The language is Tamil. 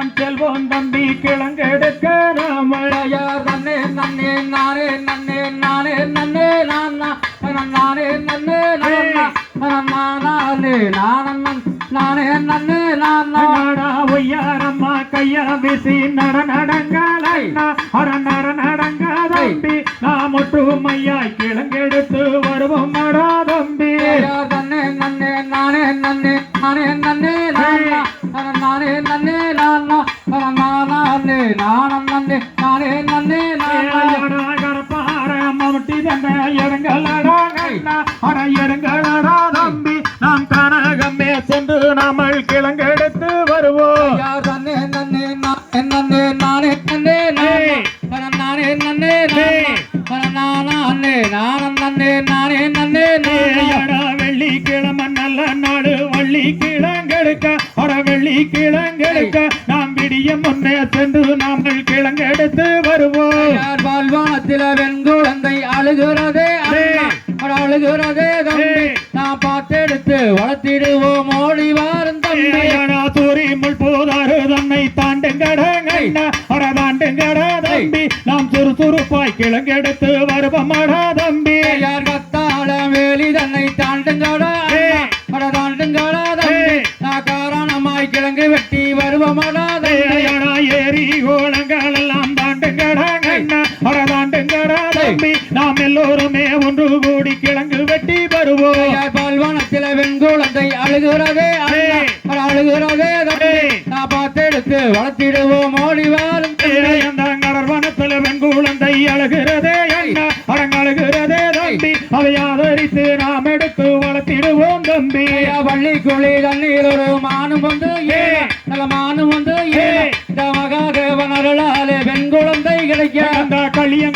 வருவான் செல்வோன் தம்பி கிழங்கெடுக்க நாமழையார் நன்னே நன்னே நானே நன்னே நானே நன்னே நானே நன்னே நானே நன்னே நானா ஒய்யாரம்மா கையா வீசி நடனடங்காலைன்னா நடனடங்க தம்பி நாம் ஒற்றுமையாய் கிழங்கெடுத்து வருவோம் நடா தம்பி நன்னே நன்னே நானே நன்னே நானே நன்னே நானே நன்னே நானே நானே நன்னே கரப்பார மம்முட்டி தந்த இடங்களடா இடங்களடா தம்பி நாம் கனகமே சென்று நாமல் கிழங்கெடுத்து வருவோம் நன்னே நன்னே நன்னே நானே நன்னே நானே நன்னே நானே நன்னே வெள்ளிக்கிழமை நல்ல நாடு வள்ளி கிழங்கெடுக்க வெள்ளி கிழங்கெடுக்க நாம் விடிய முன்னே சென்று நாங்கள் கிழங்கெடுத்து வருவோம் வாழ்வானத்தில வெண்குழந்தை அழுகிறதே அழுகிறதே தம்பி நான் பார்த்தெடுத்து வளர்த்திடுவோம் ஓடி வாரும் தம்பி தூரி முள் போதாறு தன்னை தாண்டுங்கடங்க தம்பி நாம் சுறுசுறுப்பாய் கிழங்கெடுத்து வருவமாடா தம்பி யார் கத்தாள வேலி தன்னை தாண்டுங்கடா தாண்டுங்கடா தம்பி நான் காரணமாய் கிழங்கு வெட்டி வருவமாடா ஏரி கோலங்கள் எல்லாம் தாண்டுங்கடங்க தம்பி நாம் எல்லோருமே ஒன்று கூடி கிழங்கு வெட்டி வருவோம் பால்வானத்தில வெண்குழந்தை அழுகிறதே அழுகிறதே நான் பார்த்தெடுத்து வளர்த்திடுவோம் ஓடி வாரும் கடற்வனத்தில் வெண்குழந்தை அழுகிறதே அடங்கழுகிறதே தம்பி அதை ஆதரித்து நாம் எடுத்து வளர்த்திடுவோம் தம்பி வள்ளி குழி தண்ணீர் ஒரு மானும் வந்து நல்ல மானும் வந்து மகாதேவன் அருளாலே வெண்குழந்தை கிடைக்க களிய